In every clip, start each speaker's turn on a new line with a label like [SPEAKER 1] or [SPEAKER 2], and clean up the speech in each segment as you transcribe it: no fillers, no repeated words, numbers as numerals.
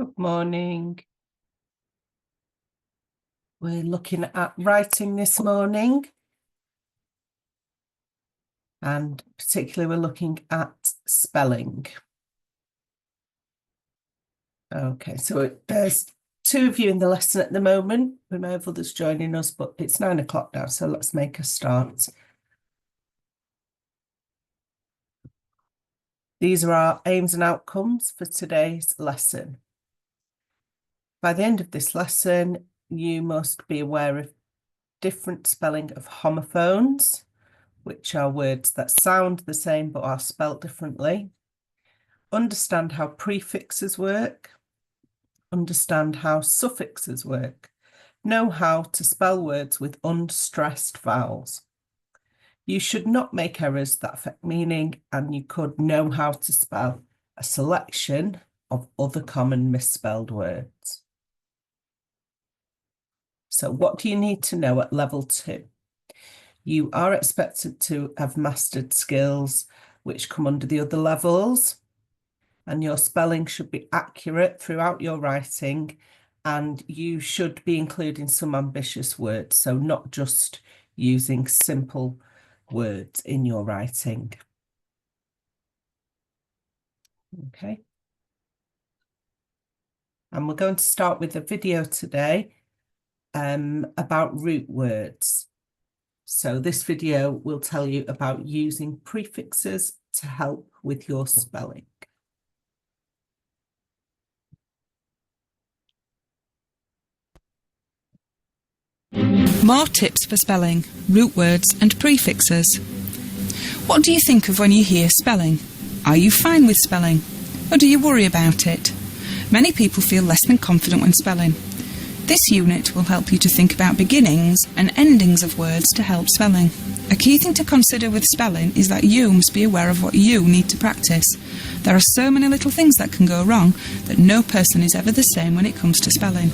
[SPEAKER 1] Good morning. We're looking at writing this morning, and particularly we're looking at spelling. Okay, so there's two of you in the lesson at the moment. We may have others joining us, but it's 9 o'clock now, so let's make a start. These are our aims and outcomes for today's lesson. By the end of this lesson, you must be aware of different spelling of homophones, which are words that sound the same but are spelt differently. Understand how prefixes work. Understand how suffixes work. Know how to spell words with unstressed vowels. You should not make errors that affect meaning, and you could know how to spell a selection of other common misspelled words. So what do you need to know at level 2? You are expected to have mastered skills which come under the other levels, and your spelling should be accurate throughout your writing, and you should be including some ambitious words, so not just using simple words in your writing. Okay. And we're going to start with a video today about root words. So this video will tell you about using prefixes to help with your spelling.
[SPEAKER 2] More tips for spelling, root words and prefixes. What do you think of when you hear spelling? Are you fine with spelling? Or do you worry about it? Many people feel less than confident when spelling. This unit will help you to think about beginnings and endings of words to help spelling. A key thing to consider with spelling is that you must be aware of what you need to practice. There are so many little things that can go wrong that no person is ever the same when it comes to spelling.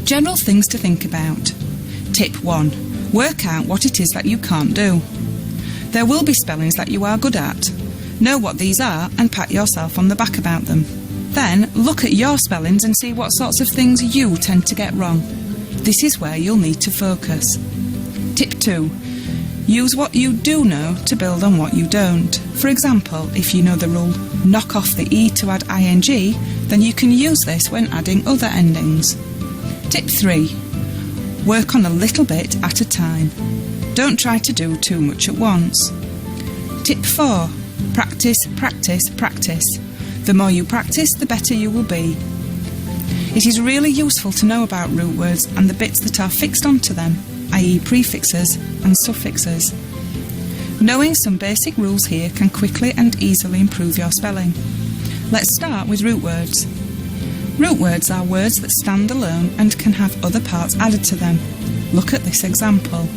[SPEAKER 2] General things to think about. Tip 1. Work out what it is that you can't do. There will be spellings that you are good at. Know what these are and pat yourself on the back about them. Then look at your spellings and see what sorts of things you tend to get wrong. This is where you'll need to focus. Tip 2. Use what you do know to build on what you don't. For example, if you know the rule, knock off the E to add ing, then you can use this when adding other endings. Tip 3. Work on a little bit at a time. Don't try to do too much at once. Tip 4. Practice, practice, practice. The more you practice, the better you will be. It is really useful to know about root words and the bits that are fixed onto them, i.e. prefixes and suffixes. Knowing some basic rules here can quickly and easily improve your spelling. Let's start with root words. Root words are words that stand alone and can have other parts added to them. Look at this example.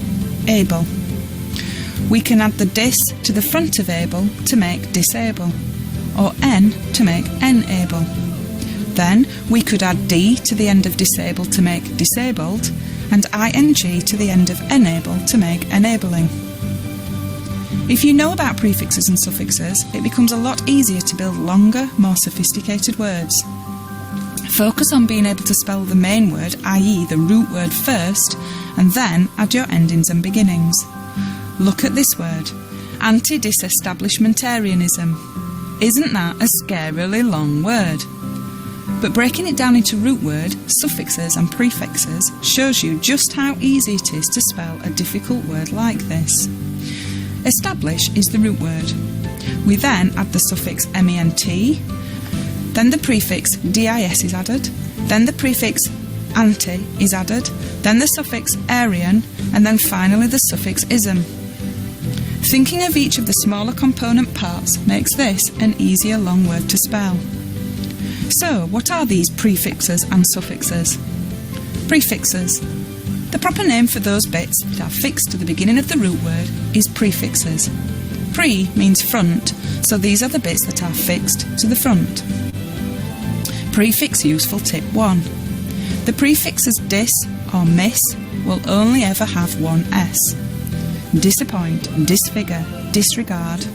[SPEAKER 2] Able. We can add the dis to the front of able to make disable, or n to make enable. Then we could add d to the end of disable to make disabled, and ing to the end of enable to make enabling. If you know about prefixes and suffixes, it becomes a lot easier to build longer, more sophisticated words. Focus on being able to spell the main word, i.e. the root word first, and then add your endings and beginnings. Look at this word, anti-disestablishmentarianism. Isn't that a scarily long word? But breaking it down into root word, suffixes and prefixes shows you just how easy it is to spell a difficult word like this. Establish is the root word. We then add the suffix ment, then the prefix dis is added, then the prefix anti is added, then the suffix arian, and then finally the suffix ism. Thinking of each of the smaller component parts makes this an easier long word to spell. So, what are these prefixes and suffixes? Prefixes. The proper name for those bits that are fixed to the beginning of the root word is prefixes. Pre means front, so these are the bits that are fixed to the front. Prefix useful tip 1. The prefixes dis or miss will only ever have one s. Disappoint, disfigure, disregard.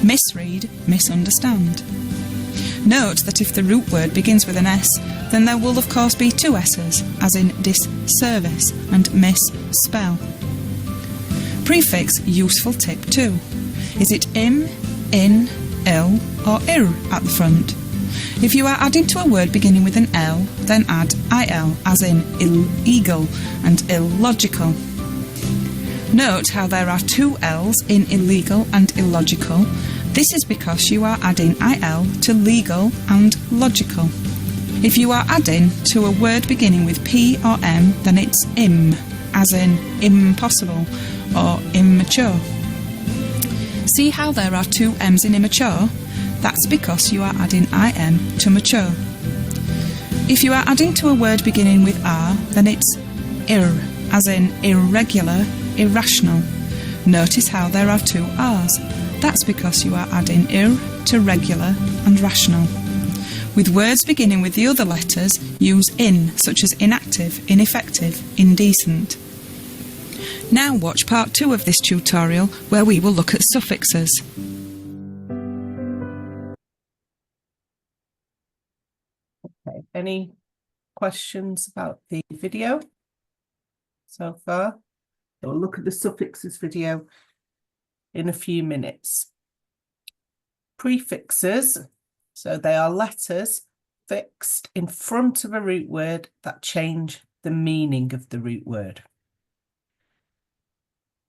[SPEAKER 2] Misread, misunderstand. Note that if the root word begins with an S, then there will of course be two S's, as in disservice and misspell. Prefix useful tip 2. Is it im, in, ill or ir at the front? If you are adding to a word beginning with an L, then add il, as in illegal and illogical. Note how there are two L's in illegal and illogical. This is because you are adding il to legal and logical. If you are adding to a word beginning with P or M, then it's im, as in impossible or immature. See how there are two M's in immature? That's because you are adding im to mature. If you are adding to a word beginning with R, then it's ir, as in irregular, irrational. Notice how there are two R's. That's because you are adding ir to regular and rational. With words beginning with the other letters, use in, such as inactive, ineffective, indecent. Now watch part 2 of this tutorial, where we will look at suffixes.
[SPEAKER 1] Okay, any questions about the video so far? We'll look at the suffixes video in a few minutes. Prefixes, so they are letters fixed in front of a root word that change the meaning of the root word.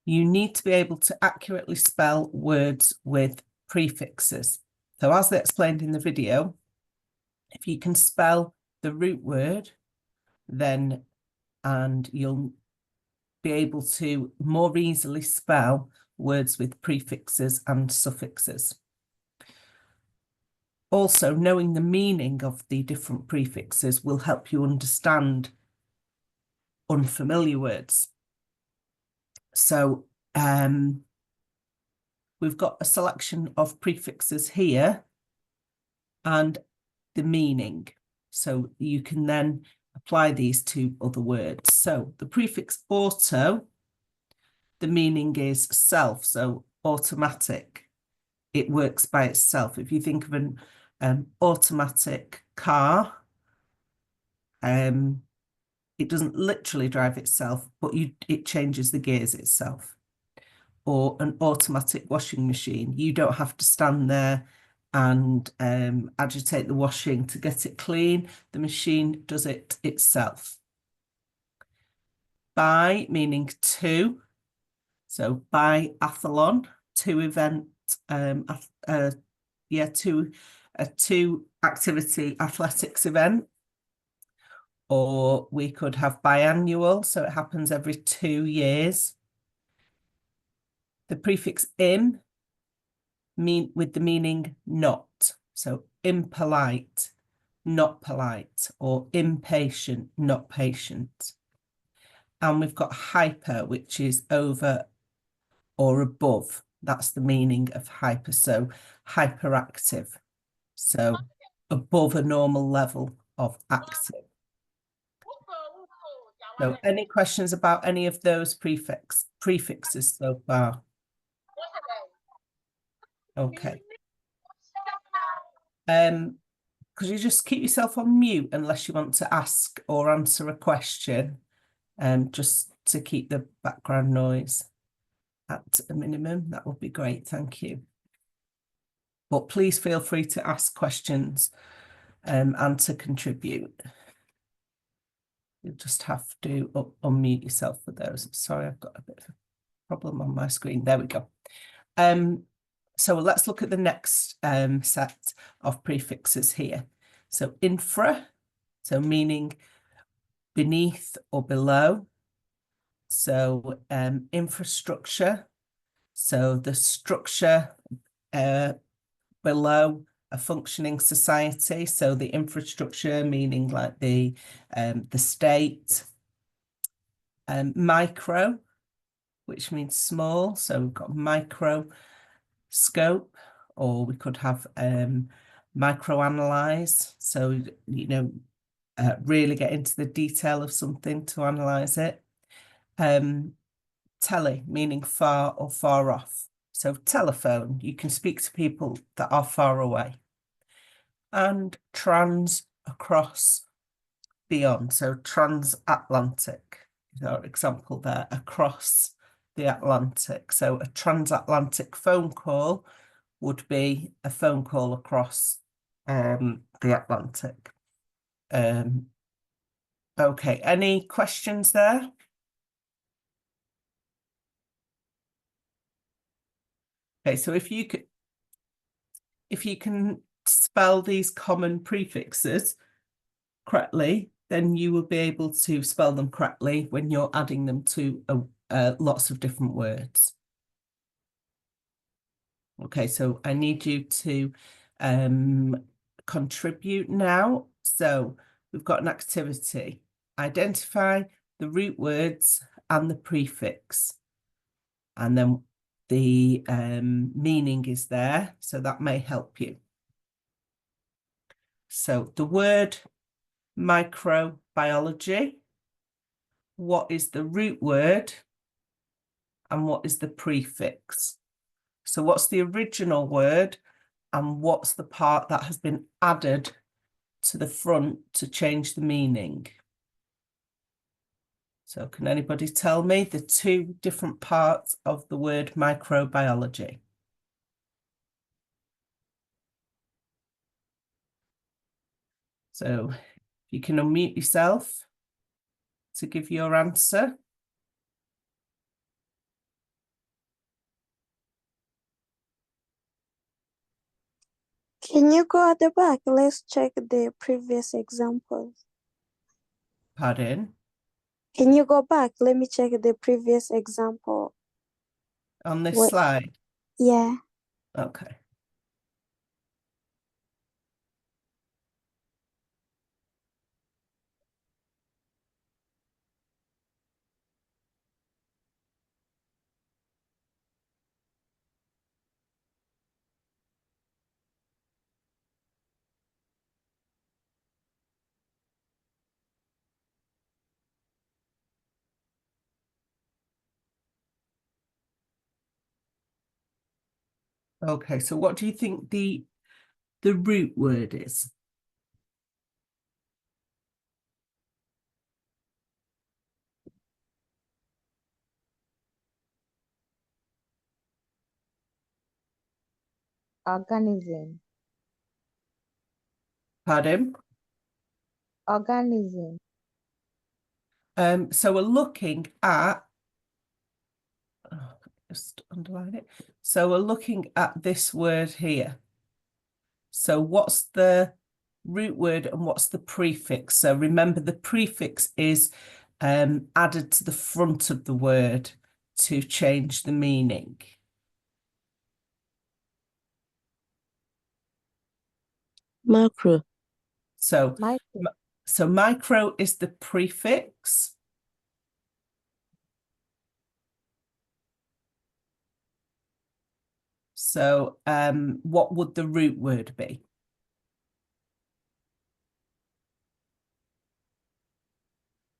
[SPEAKER 1] You need to be able to accurately spell words with prefixes. So as they explained in the video, if you can spell the root word, then you'll be able to more easily spell words with prefixes and suffixes. Also, knowing the meaning of the different prefixes will help you understand unfamiliar words. So we've got a selection of prefixes here and the meaning. So you can then apply these to other words. So the prefix auto, the meaning is self, so automatic. It works by itself. If you think of an automatic car, it doesn't literally drive itself, but it changes the gears itself. Or an automatic washing machine. You don't have to stand there and agitate the washing to get it clean. The machine does it itself. By, meaning to. So biathlon, two activity athletics event. Or we could have biannual, so it happens every 2 years. The prefix im with the meaning not. So impolite, not polite, or impatient, not patient. And we've got hyper, which is over or above. That's the meaning of hyper. So hyperactive. So above a normal level of active. So any questions about any of those prefixes so far? Okay. Could you just keep yourself on mute unless you want to ask or answer a question, just to keep the background noise at a minimum? That would be great, thank you. But please feel free to ask questions and to contribute. You just have to unmute yourself for those. Sorry, I've got a bit of a problem on my screen. There we go. So let's look at the next set of prefixes here. So infra, so meaning beneath or below. So infrastructure, so the structure below a functioning society. So the infrastructure meaning like the state. Micro, which means small. So we've got microscope, or we could have microanalyze. So, you know, really get into the detail of something to analyze it. Tele, meaning far or far off. So telephone, you can speak to people that are far away. and trans, across, beyond. So transatlantic is our example there, across the Atlantic. So a transatlantic phone call would be a phone call across the Atlantic. Okay, any questions there? Okay, so if you can spell these common prefixes correctly, then you will be able to spell them correctly when you're adding them to lots of different words. Okay, so I need you to contribute now. So we've got an activity. Identify the root words and the prefix. And then the meaning is there, so that may help you. So the word microbiology, what is the root word and what is the prefix? So what's the original word and what's the part that has been added to the front to change the meaning? So can anybody tell me the two different parts of the word microbiology? So if you can unmute yourself to give your answer.
[SPEAKER 3] Can you go at the back? Let's check the previous examples.
[SPEAKER 1] Pardon?
[SPEAKER 3] Can you go back? Let me check the previous example.
[SPEAKER 1] On this
[SPEAKER 3] What?
[SPEAKER 1] slide?
[SPEAKER 3] Yeah.
[SPEAKER 1] Okay. Okay, so what do you think the root word is?
[SPEAKER 4] Organism.
[SPEAKER 1] Pardon?
[SPEAKER 4] Organism.
[SPEAKER 1] So we're looking at, just underline it. So we're looking at this word here. So what's the root word and what's the prefix? So remember, the prefix is added to the front of the word to change the meaning.
[SPEAKER 5] Macro.
[SPEAKER 1] So,
[SPEAKER 4] Micro.
[SPEAKER 1] so micro is the prefix. So what would the root word be?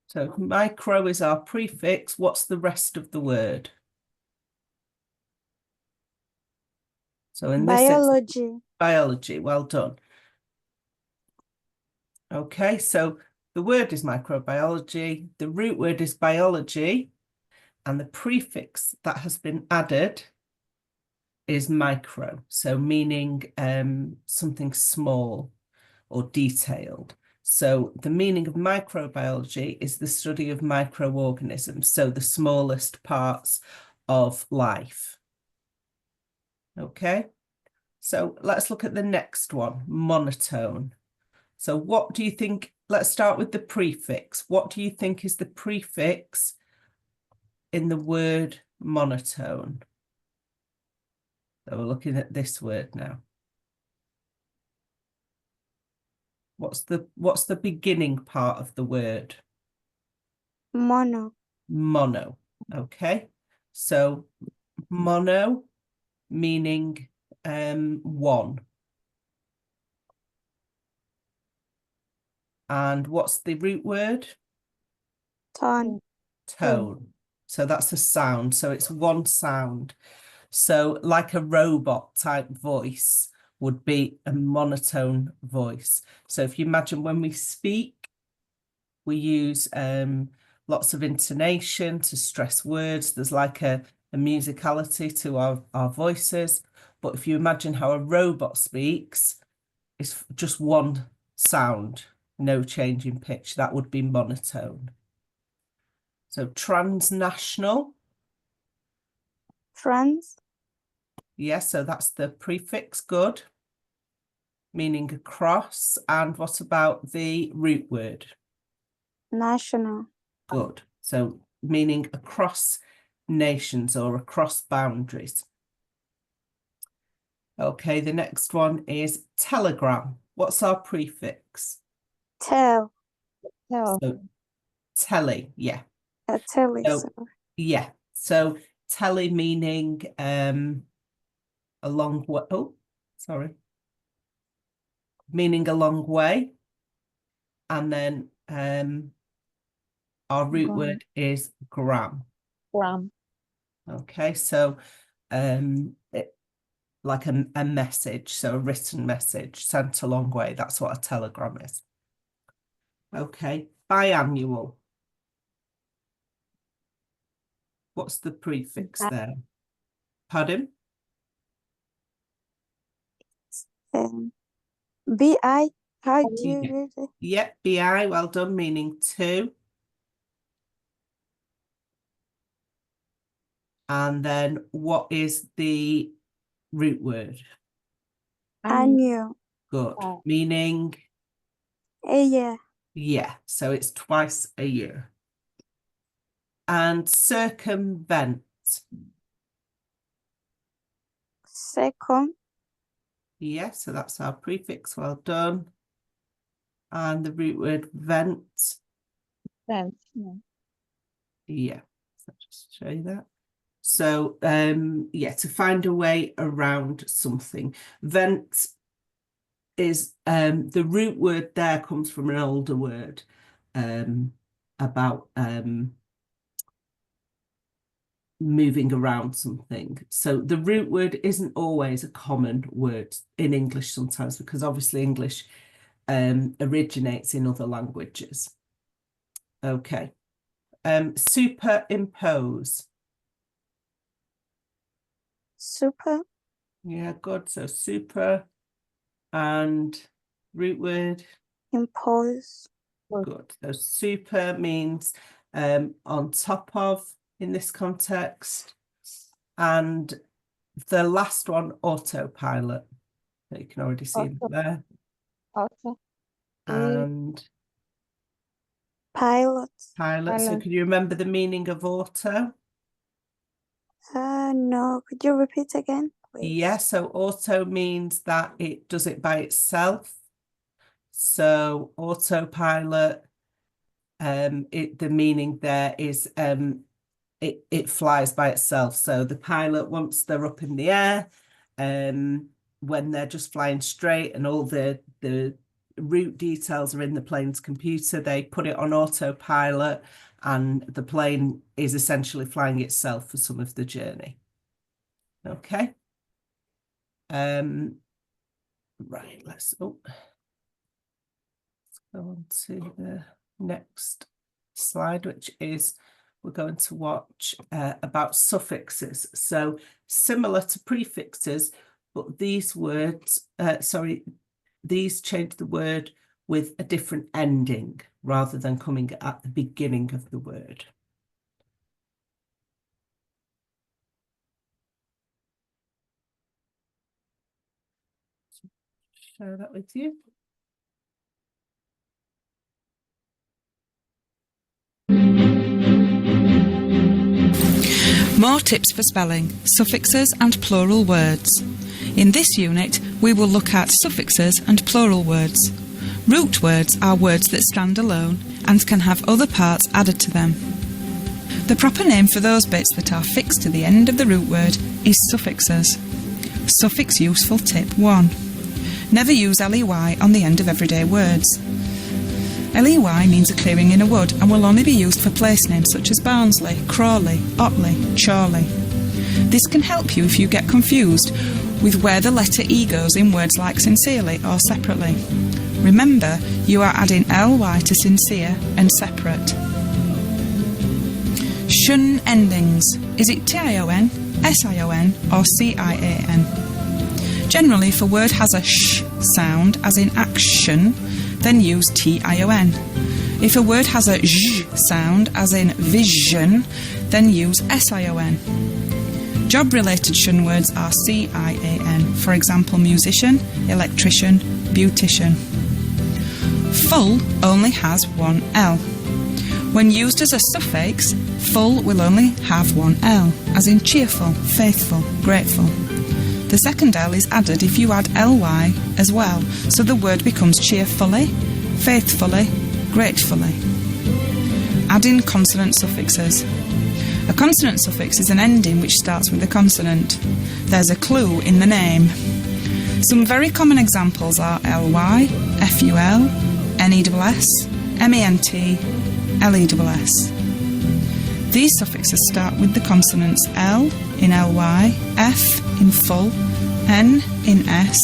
[SPEAKER 1] So micro is our prefix. What's the rest of the word? So in this
[SPEAKER 3] Biology.
[SPEAKER 1] biology, well done. Okay, so the word is microbiology, the root word is biology, and the prefix that has been added is micro, so meaning something small or detailed. So the meaning of microbiology is the study of microorganisms, so the smallest parts of life. Okay, so let's look at the next one, monotone. So what do you think, let's start with the prefix. What do you think is the prefix in the word monotone? So we're looking at this word now. What's the beginning part of the word?
[SPEAKER 3] Mono.
[SPEAKER 1] Mono. Okay. So mono meaning one. And what's the root word?
[SPEAKER 3] Ton.
[SPEAKER 1] Tone. So that's a sound. So it's one sound. So like a robot type voice would be a monotone voice. So if you imagine when we speak, we use lots of intonation to stress words. There's like a musicality to our voices. But if you imagine how a robot speaks, it's just one sound, no change in pitch. That would be monotone. So transnational.
[SPEAKER 3] Trans.
[SPEAKER 1] Yes, so that's the prefix, good, meaning across. And what about the root word?
[SPEAKER 3] National.
[SPEAKER 1] Good. So meaning across nations or across boundaries. Okay, the next one is telegram. What's our prefix?
[SPEAKER 3] Tel.
[SPEAKER 1] So telly, yeah.
[SPEAKER 3] A tele.
[SPEAKER 1] So, yeah. So telly meaning a long way. Oh, sorry. Meaning a long way. And then our root word is gram.
[SPEAKER 5] Gram.
[SPEAKER 1] Okay, so like a message, so a written message sent a long way. That's what a telegram is. Okay, biannual. What's the prefix there? Pardon?
[SPEAKER 3] BI. How do you read it?
[SPEAKER 1] Yeah, BI, well done, meaning two. And then what is the root word?
[SPEAKER 3] Annual.
[SPEAKER 1] Good, meaning?
[SPEAKER 3] A year.
[SPEAKER 1] Yeah, so it's twice a year. And circumvent.
[SPEAKER 3] Second.
[SPEAKER 1] Yeah, so that's our prefix, well done. And the root word vent.
[SPEAKER 5] Vent.
[SPEAKER 1] Yeah, so just show you that. So, yeah, to find a way around something. Vent is, the root word there comes from an older word about moving around something. So the root word isn't always a common word in English sometimes, because obviously English originates in other languages. Okay. Superimpose.
[SPEAKER 3] Super.
[SPEAKER 1] Yeah, good. So super and root word.
[SPEAKER 3] Impose.
[SPEAKER 1] Good. So super means on top of in this context. And the last one, autopilot. So you can already see it there.
[SPEAKER 5] Auto.
[SPEAKER 1] And
[SPEAKER 3] Pilot.
[SPEAKER 1] pilot. So
[SPEAKER 5] Pilot.
[SPEAKER 1] can you remember the meaning of auto?
[SPEAKER 3] No. Could you repeat again, please?
[SPEAKER 1] Yeah, so auto means that it does it by itself. So autopilot, the meaning there is it flies by itself. So the pilot, once they're up in the air, when they're just flying straight and all the route details are in the plane's computer, they put it on autopilot and the plane is essentially flying itself for some of the journey. Okay. Right, let's go on to the next slide, which is we're going to watch about suffixes. So similar to prefixes, but these words, these change the word with a different ending rather than coming at the beginning of the word. Share that with you.
[SPEAKER 2] More tips for spelling, suffixes and plural words. In this unit, we will look at suffixes and plural words. Root words are words that stand alone and can have other parts added to them. The proper name for those bits that are fixed to the end of the root word is suffixes. Suffix useful tip 1. Never use ley on the end of everyday words. Ley means a clearing in a wood and will only be used for place names such as Barnsley, Crawley, Otley, Chorley. This can help you if you get confused with where the letter E goes in words like sincerely or separately. Remember, you are adding ly to sincere and separate. Shun endings. Is it tion, sion or cian? Generally, if a word has a sh sound, as in action, then use tion. If a word has a zh sound, as in vision, then use sion. Job-related shun words are cian, for example, musician, electrician, beautician. Full only has one L. When used as a suffix, full will only have one L, as in cheerful, faithful, grateful. The second L is added if you add ly as well, so the word becomes cheerfully, faithfully, gratefully. Add in consonant suffixes. A consonant suffix is an ending which starts with a consonant. There's a clue in the name. Some very common examples are ly, ful, ness, ment, less. These suffixes start with the consonants L in ly, F in full, N in s,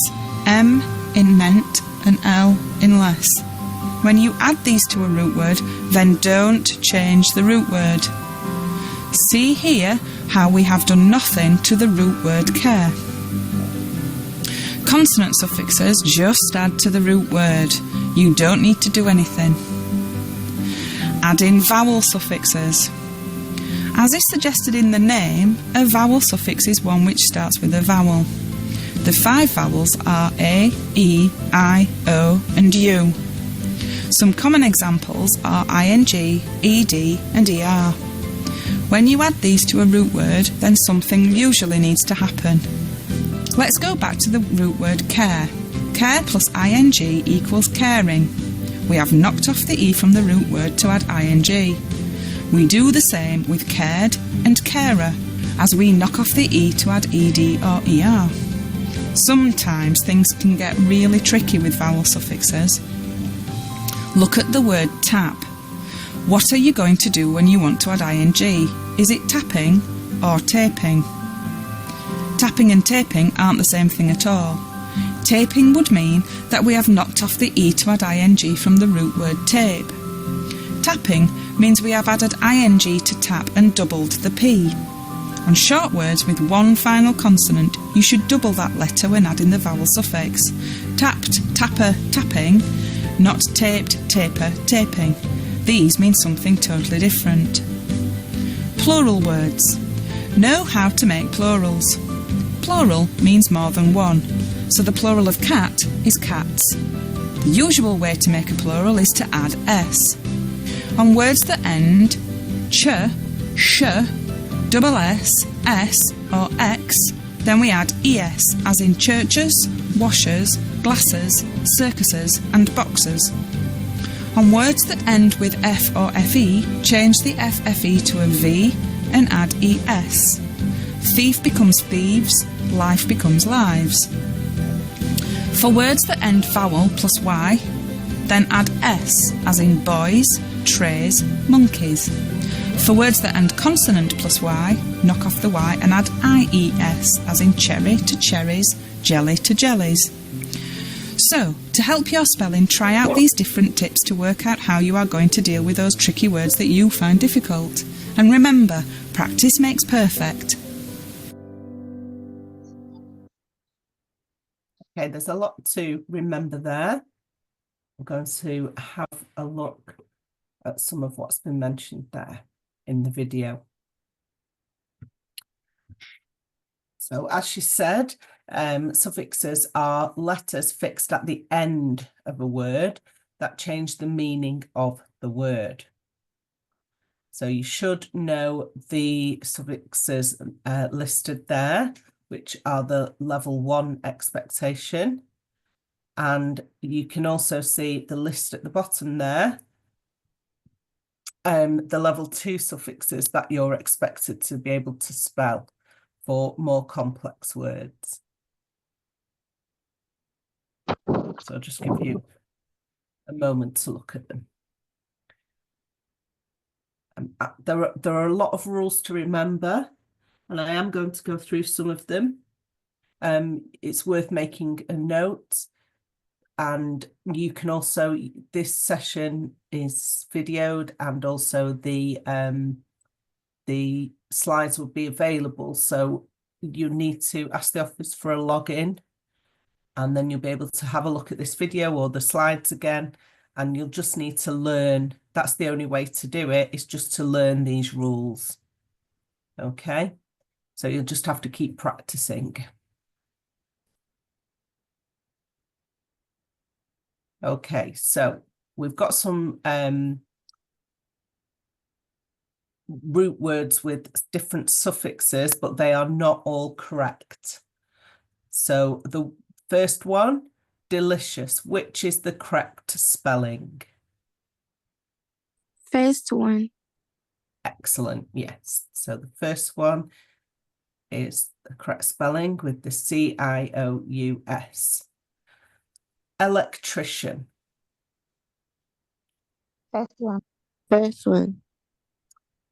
[SPEAKER 2] M in ment, and L in less. When you add these to a root word, then don't change the root word. See here how we have done nothing to the root word care. Consonant suffixes just add to the root word. You don't need to do anything. Add in vowel suffixes. As is suggested in the name, a vowel suffix is one which starts with a vowel. The 5 vowels are A, E, I, O and U. Some common examples are ing, ed and er. When you add these to a root word, then something usually needs to happen. Let's go back to the root word care. Care plus ing equals caring. We have knocked off the e from the root word to add ing. We do the same with cared and carer, as we knock off the e to add ed or er. Sometimes things can get really tricky with vowel suffixes. Look at the word tap. What are you going to do when you want to add ing? Is it tapping or taping? Tapping and taping aren't the same thing at all. Taping would mean that we have knocked off the e to add ing from the root word tape. Tapping means we have added ing to tap and doubled the p. On short words with one final consonant, you should double that letter when adding the vowel suffix. Tapped, tapper, tapping, not taped, taper, taping. These mean something totally different. Plural words. Know how to make plurals. Plural means more than one, so the plural of cat is cats. The usual way to make a plural is to add s. On words that end ch, sh, double s, s or x, then we add es, as in churches, washers, glasses, circuses and boxes. On words that end with f or fe, change the ffe to a v and add es. Thief becomes thieves, life becomes lives. For words that end vowel plus y, then add s, as in boys, trays, monkeys. For words that end consonant plus y, knock off the y and add ies, as in cherry to cherries, jelly to jellies. So, to help your spelling, try out these different tips to work out how you are going to deal with those tricky words that you find difficult. And remember, practice makes perfect.
[SPEAKER 1] Okay, there's a lot to remember there. I'm going to have a look at some of what's been mentioned there in the video. So as she said, suffixes are letters fixed at the end of a word that change the meaning of the word. So you should know the suffixes listed there, which are the level 1 expectation. And you can also see the list at the bottom there, the level 2 suffixes that you're expected to be able to spell for more complex words. So I'll just give you a moment to look at them. There are a lot of rules to remember, and I am going to go through some of them. it's worth making a note. And you can also, this session is videoed, and also the slides will be available. So you need to ask the office for a login, and then you'll be able to have a look at this video or the slides again, and you'll just need to learn. That's the only way to do it, is just to learn these rules. Okay, so you'll just have to keep practicing. Okay, so we've got some root words with different suffixes, but they are not all correct. So the first one, delicious, which is the correct spelling?
[SPEAKER 3] First one.
[SPEAKER 1] Excellent, yes. So the first one is the correct spelling with the C-I-O-U-S. Electrician.
[SPEAKER 5] First one.
[SPEAKER 3] First one.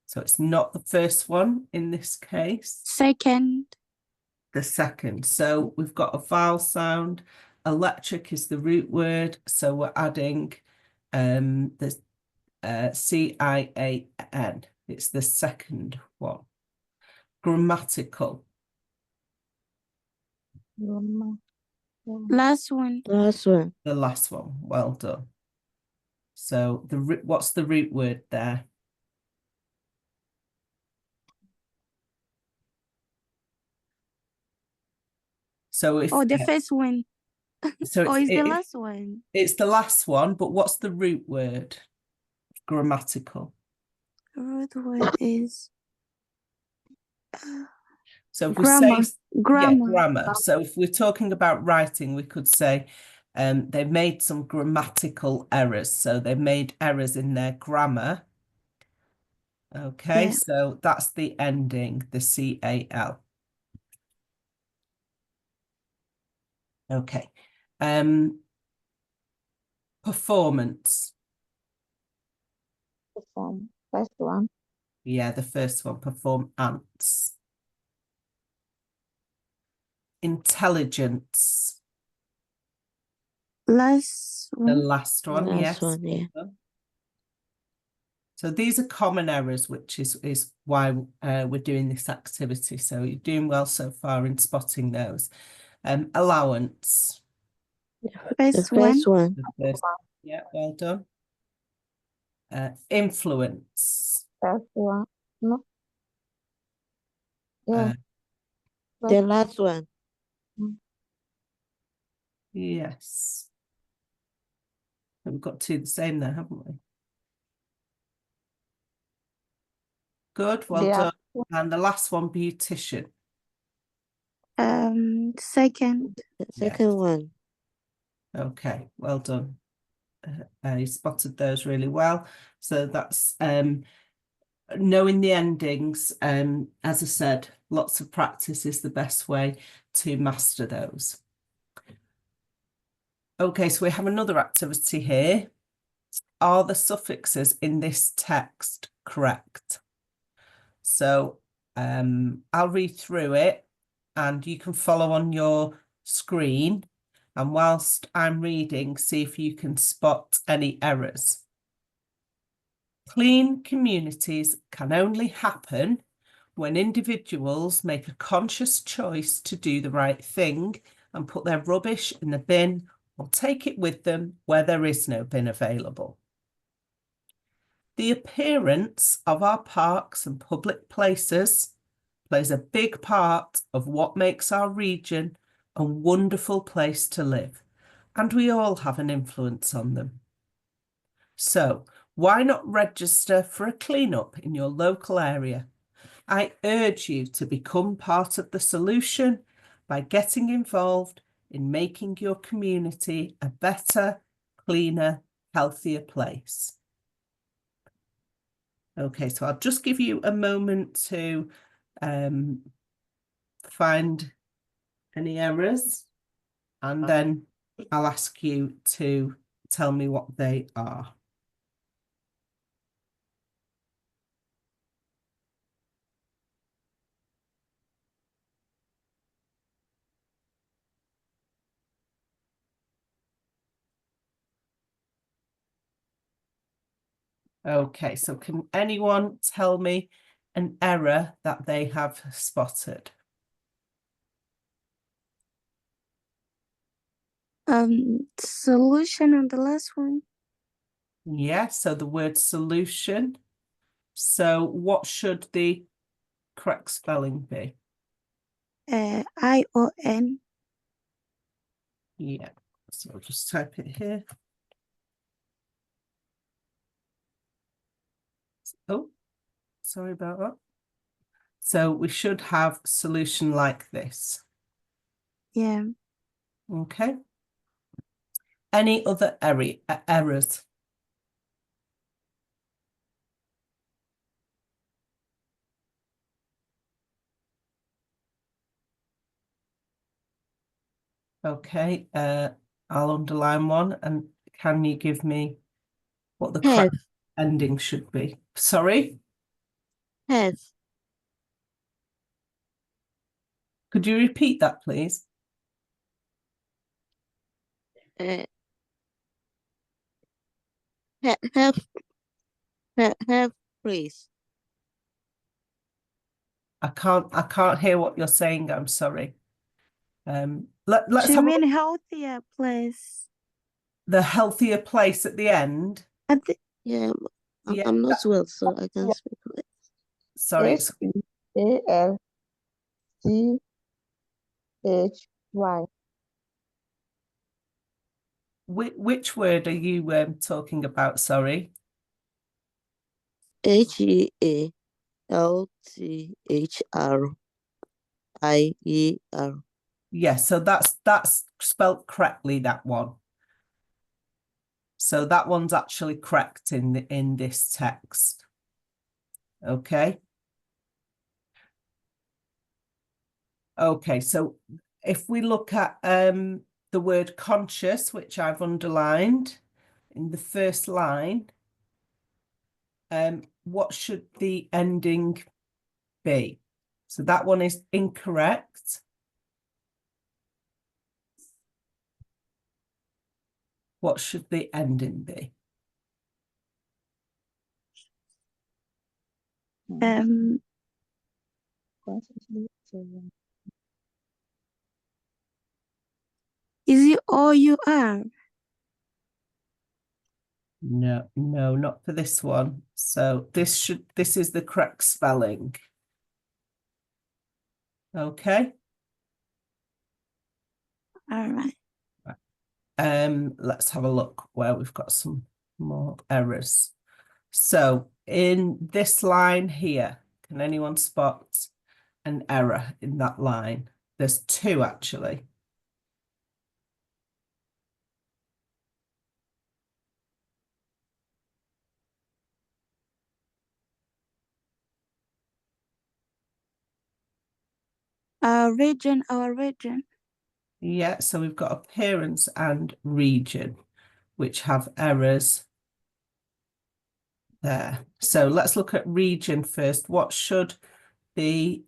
[SPEAKER 1] So it's not the first one in this case.
[SPEAKER 3] Second.
[SPEAKER 1] The second. So we've got a vowel sound. Electric is the root word. So we're adding the C-I-A-N. It's the second one. Grammatical.
[SPEAKER 3] Last one. Last one.
[SPEAKER 1] The last one. Well done. So what's the root word there? So if
[SPEAKER 3] the first one.
[SPEAKER 1] so
[SPEAKER 3] It's the last one.
[SPEAKER 1] It's the last one, but what's the root word? Grammatical.
[SPEAKER 3] The root word is
[SPEAKER 1] So if
[SPEAKER 3] grammar.
[SPEAKER 1] we say
[SPEAKER 3] Grammar.
[SPEAKER 1] yeah, grammar. So if we're talking about writing, we could say they've made some grammatical errors. So they've made errors in their grammar. Okay,
[SPEAKER 3] Yeah.
[SPEAKER 1] so that's the ending, the C-A-L. Okay. Performance.
[SPEAKER 5] Perform. First one.
[SPEAKER 1] Yeah, the first one, perform ants. Intelligence.
[SPEAKER 3] Last
[SPEAKER 1] The
[SPEAKER 3] one.
[SPEAKER 1] last one,
[SPEAKER 3] Last
[SPEAKER 1] yes.
[SPEAKER 3] one, yeah.
[SPEAKER 1] So these are common errors, which is why we're doing this activity. So you're doing well so far in spotting those. Allowance.
[SPEAKER 3] First one.
[SPEAKER 1] The first, yeah, well done. Influence.
[SPEAKER 5] First one. No. Yeah.
[SPEAKER 3] The last one.
[SPEAKER 1] Yes. We've got two the same there, haven't we? Good, well
[SPEAKER 5] Yeah.
[SPEAKER 1] done. And the last one, beautician.
[SPEAKER 3] Second. The second one.
[SPEAKER 1] Okay, well done. You spotted those really well. So that's knowing the endings. As I said, lots of practice is the best way to master those. Okay, so we have another activity here. Are the suffixes in this text correct? So I'll read through it and you can follow on your screen. And whilst I'm reading, see if you can spot any errors. Clean communities can only happen when individuals make a conscious choice to do the right thing and put their rubbish in the bin or take it with them where there is no bin available. The appearance of our parks and public places plays a big part of what makes our region a wonderful place to live, and we all have an influence on them. So, why not register for a clean-up in your local area? I urge you to become part of the solution by getting involved in making your community a better, cleaner, healthier place. Okay, so I'll just give you a moment to find any errors, and then I'll ask you to tell me what they are. Okay, so can anyone tell me an error that they have spotted?
[SPEAKER 3] Solution on the last one.
[SPEAKER 1] Yes, so the word solution. So what should the correct spelling be?
[SPEAKER 3] ION.
[SPEAKER 1] Yeah, so I'll just type it here. Oh, sorry about that. So we should have solution like this.
[SPEAKER 3] Yeah.
[SPEAKER 1] Okay. Any other errors? Okay, I'll underline one, and can you give me what the correct ending should be? Sorry,
[SPEAKER 3] Have.
[SPEAKER 1] could you repeat that, please?
[SPEAKER 3] Have, please.
[SPEAKER 1] I can't hear what you're saying. I'm sorry. Let's
[SPEAKER 3] You
[SPEAKER 1] have
[SPEAKER 3] mean healthier place?
[SPEAKER 1] the healthier place at the end.
[SPEAKER 3] Yeah,
[SPEAKER 1] Yeah,
[SPEAKER 3] I'm not well, so I can't speak.
[SPEAKER 1] sorry, it's
[SPEAKER 5] SPALTHY.
[SPEAKER 1] which word are you talking about? Sorry.
[SPEAKER 3] HEALTHRIER.
[SPEAKER 1] Yes, so that's spelt correctly, that one. So that one's actually correct in this text. Okay. Okay, so if we look at the word conscious, which I've underlined in the first line, what should the ending be? So that one is incorrect. What should the ending be?
[SPEAKER 3] Is it OUR?
[SPEAKER 1] No, not for this one. So this is the correct spelling. Okay.
[SPEAKER 3] All right.
[SPEAKER 1] Let's have a look where we've got some more errors. So in this line here, can anyone spot an error in that line? There's two actually.
[SPEAKER 3] Our region.
[SPEAKER 1] Yeah, so we've got appearance and region, which have errors there. So let's look at region first. What should the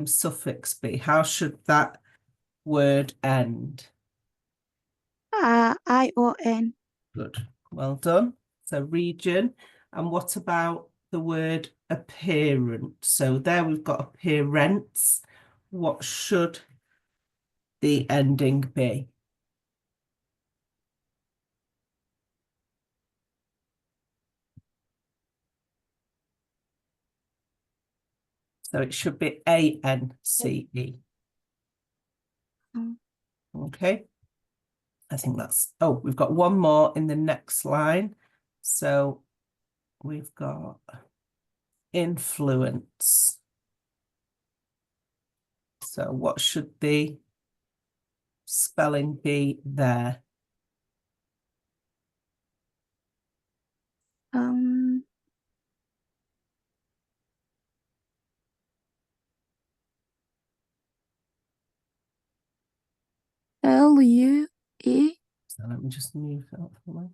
[SPEAKER 1] suffix be? How should that word end?
[SPEAKER 3] ION.
[SPEAKER 1] Good, well done. So region. And what about the word appearance? So there we've got appearance. What should the ending be? So it should be ANCE. Okay. I think that's, oh, we've got one more in the next line. So we've got influence. So what should the spelling be there?
[SPEAKER 3] LUE.
[SPEAKER 1] So let me just move that for me.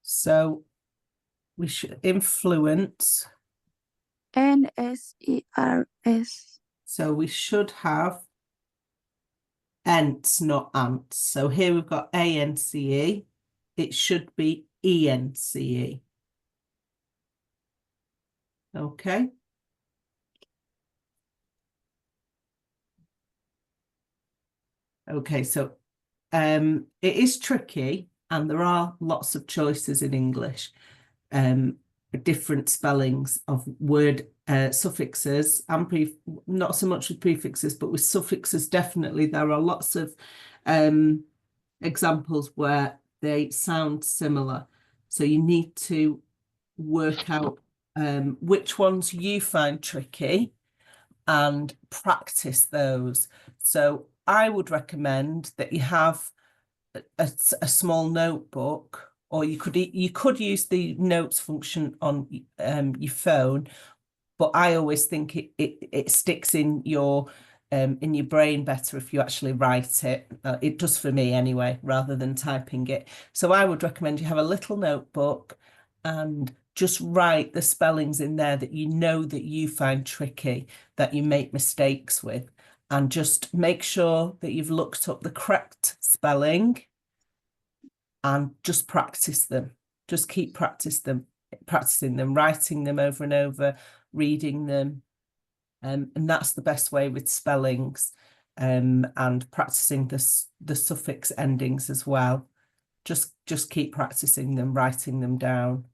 [SPEAKER 1] So we should influence.
[SPEAKER 3] NSERS.
[SPEAKER 1] So we should have ants, not ants. So here we've got ANCE, it should be ENCE. Okay. Okay, so it is tricky, and there are lots of choices in English, different spellings of word suffixes and not so much with prefixes, but with suffixes definitely. There are lots of examples where they sound similar, so you need to work out which ones you find tricky and practice those. So I would recommend that you have a small notebook, or you could use the notes function on your phone, but I always think it sticks in your brain better if you actually write it. It does for me anyway, rather than typing it. So I would recommend you have a little notebook and just write the spellings in there that you know that you find tricky, that you make mistakes with, and just make sure that you've looked up the correct spelling and just practice them. Just keep practicing them, writing them over and over, reading them. And that's the best way with spellings, and practicing the suffix endings as well. Just keep practicing them, writing them down.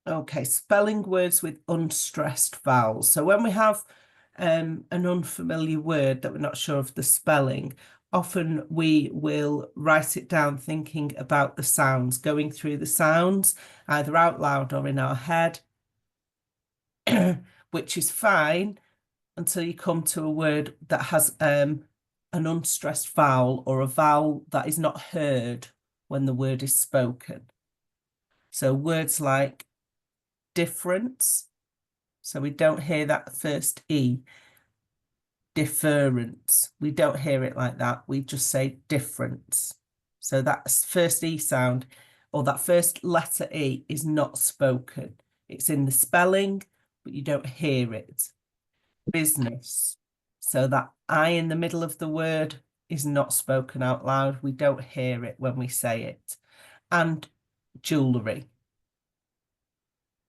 [SPEAKER 1] Okay, spelling words with unstressed vowels. So when we have an unfamiliar word that we're not sure of the spelling, often we will write it down thinking about the sounds, going through the sounds, either out loud or in our head, which is fine until you come to a word that has an unstressed vowel, or a vowel that is not heard when the word is spoken. So words like difference, so we don't hear that first E. Difference, we don't hear it like that, we just say difference. So that first E sound, or that first letter E, is not spoken. It's in the spelling, but you don't hear it. Business, so that I in the middle of the word is not spoken out loud, we don't hear it when we say it. And jewellery,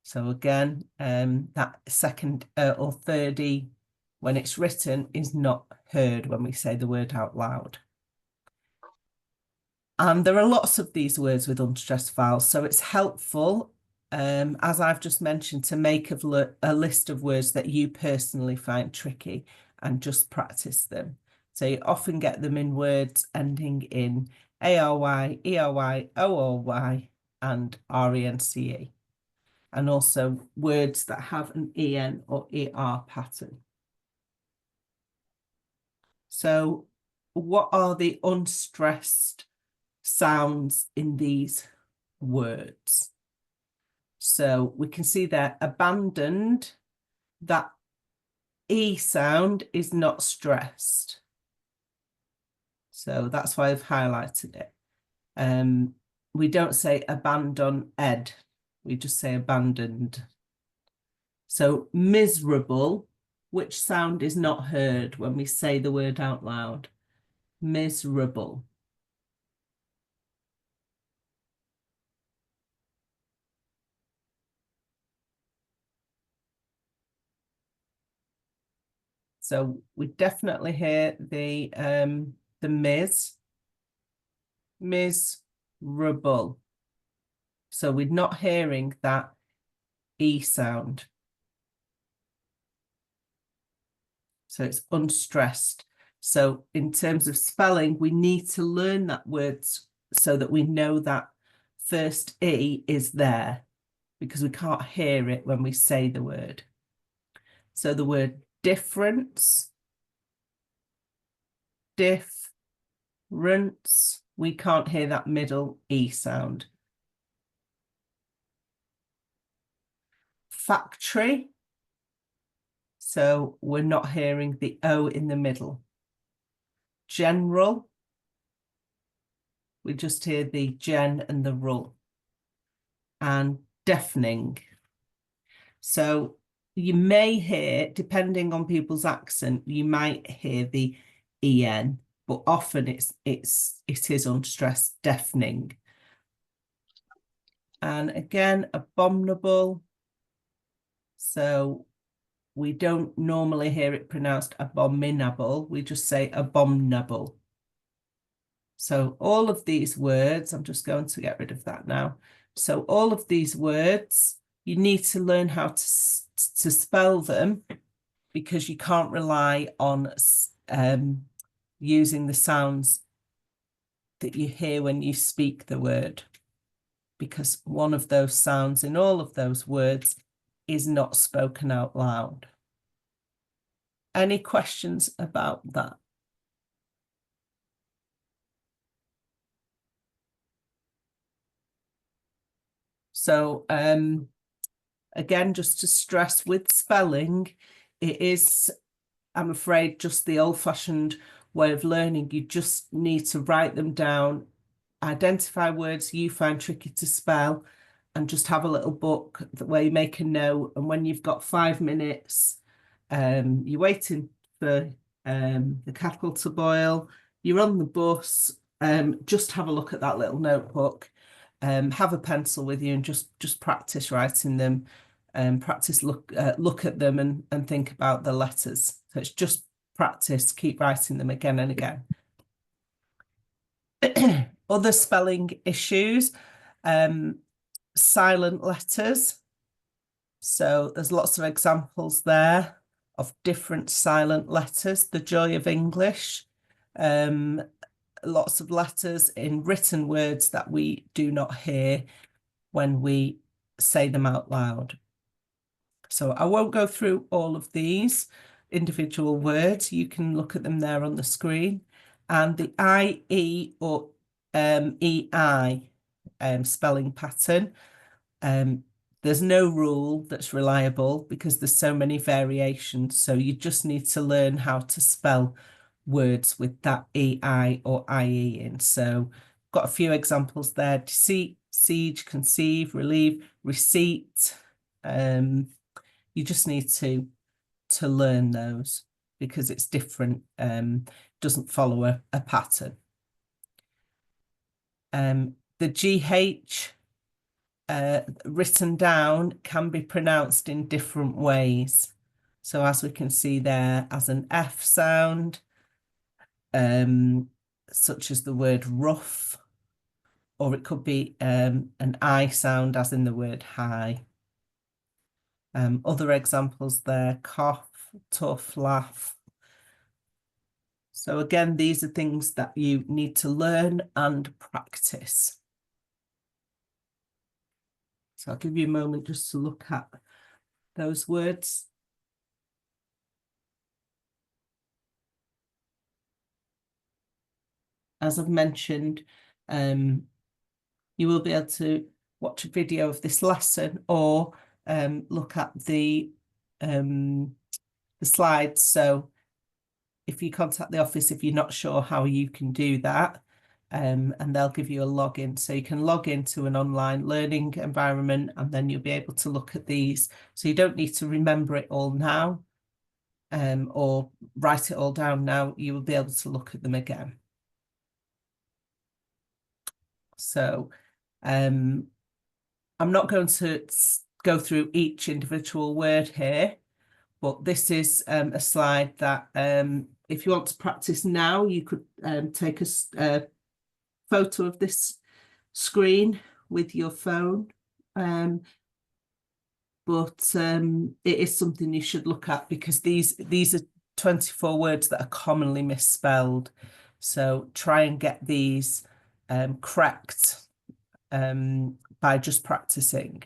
[SPEAKER 1] so again, that second or third E, when it's written, is not heard when we say the word out loud. And there are lots of these words with unstressed vowels, so it's helpful, as I've just mentioned, to make a list of words that you personally find tricky and just practice them. So you often get them in words ending in ARY, ERY, ORY, and RENCE. And also words that have an EN or ER pattern. So what are the unstressed sounds in these words? So we can see there, abandoned, that E sound is not stressed. So that's why I've highlighted it. We don't say abandoned, we just say abandoned. So miserable, which sound is not heard when we say the word out loud? Miserable. So we definitely hear the miserable. So we're not hearing that E sound. So it's unstressed. So in terms of spelling, we need to learn that word so that we know that first E is there, because we can't hear it when we say the word. So the word difference, difference, we can't hear that middle E sound. Factory, so we're not hearing the O in the middle. General, we just hear the gen and the rull. And deafening, so you may hear, depending on people's accent, you might hear the EN but often it is unstressed, deafening. And again, abominable. So we don't normally hear it pronounced abominable. We just say abominable. So all of these words, I'm just going to get rid of that now. So all of these words, you need to learn how to spell them, because you can't rely on using the sounds that you hear when you speak the word, because one of those sounds in all of those words is not spoken out loud. Any questions about that? So again, just to stress with spelling, it is, I'm afraid, just the old-fashioned way of learning. You just need to write them down, identify words you find tricky to spell, and just have a little book where you make a note. And when you've got 5 minutes, you're waiting for the kettle to boil, you're on the bus, just have a look at that little notebook, have a pencil with you, and just practice writing them, practice look at them and think about the letters. So it's just practice, keep writing them again and again. Other spelling issues, silent letters. So there's lots of examples there of different silent letters. The joy of English. Lots of letters in written words that we do not hear when we say them out loud. So I won't go through all of these individual words. You can look at them there on the screen. And the IE or EI spelling pattern, there's no rule that's reliable because there's so many variations. So you just need to learn how to spell words with that EI or IE in. So got a few examples there: deceit, siege, conceive, relieve, receipt. You just need to learn those because it's different, doesn't follow a pattern. The GH written down can be pronounced in different ways. So as we can see there, as an F sound, such as the word rough, or it could be an I sound, as in the word high. Other examples there: cough, tough, laugh. So again, these are things that you need to learn and practice. So I'll give you a moment just to look at those words. As I've mentioned, you will be able to watch a video of this lesson or look at the slides. So if you contact the office, if you're not sure how you can do that, and they'll give you a login. So you can log into an online learning environment, and then you'll be able to look at these. So you don't need to remember it all now, or write it all down now. You will be able to look at them again. So I'm not going to go through each individual word here, but this is a slide that if you want to practice now, you could take a photo of this screen with your phone. But it is something you should look at because these are 24 words that are commonly misspelled. So try and get these correct by just practicing.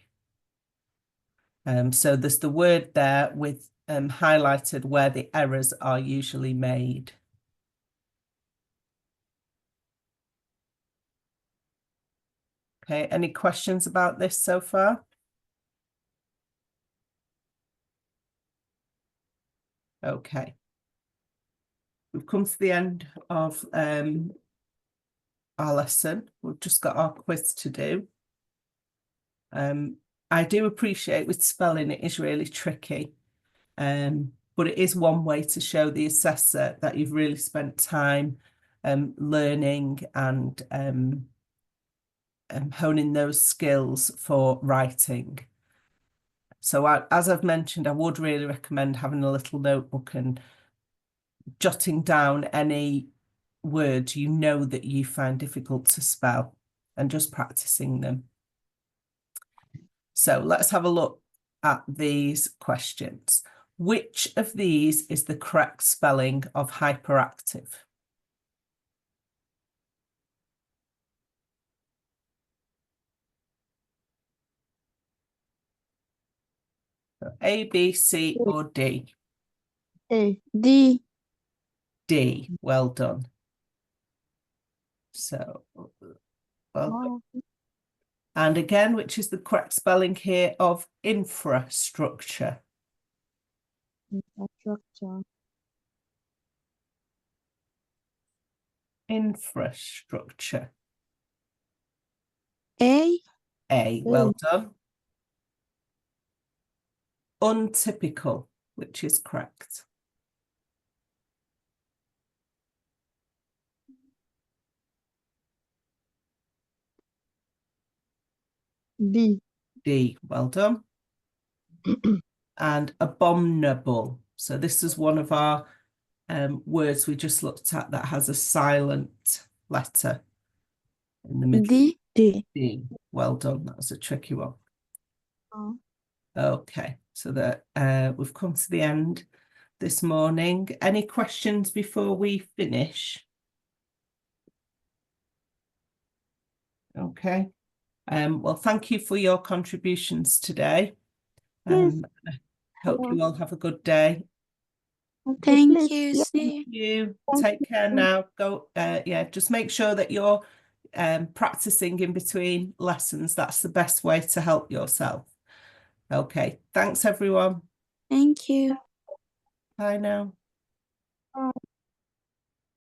[SPEAKER 1] So there's the word there with highlighted where the errors are usually made. Okay, any questions about this so far? Okay. We've come to the end of our lesson. We've just got our quiz to do. I do appreciate with spelling it is really tricky, but it is one way to show the assessor that you've really spent time learning and honing those skills for writing. So as I've mentioned, I would really recommend having a little notebook and jotting down any words you know that you find difficult to spell and just practicing them. So let's have a look at these questions. Which of these is the correct spelling of hyperactive? So A, B, C or D?
[SPEAKER 5] A.
[SPEAKER 3] D.
[SPEAKER 1] D, well done. So, well,
[SPEAKER 5] Oh,
[SPEAKER 1] and again, which is the correct spelling here of infrastructure?
[SPEAKER 5] infrastructure.
[SPEAKER 1] Infrastructure.
[SPEAKER 3] A.
[SPEAKER 1] A, well done. Untypical, which is correct?
[SPEAKER 5] D.
[SPEAKER 1] D, well done. And abominable. So this is one of our words we just looked at that has a silent letter in the middle.
[SPEAKER 3] D. D.
[SPEAKER 1] D, well done. That was a tricky one.
[SPEAKER 5] Oh.
[SPEAKER 1] Okay, so that we've come to the end this morning. Any questions before we finish? Okay. Well, thank you for your contributions today.
[SPEAKER 3] Yes.
[SPEAKER 1] Hope you all have a good day.
[SPEAKER 3] Okay,
[SPEAKER 4] Thank
[SPEAKER 3] please.
[SPEAKER 4] you.
[SPEAKER 3] Yeah.
[SPEAKER 4] See you.
[SPEAKER 1] Thank you.
[SPEAKER 3] Thank
[SPEAKER 1] Take care now. Go, yeah, just make sure that you're practicing in between lessons. That's the best way to help yourself. Okay, thanks everyone.
[SPEAKER 3] Thank you.
[SPEAKER 1] Bye now.
[SPEAKER 5] Oh.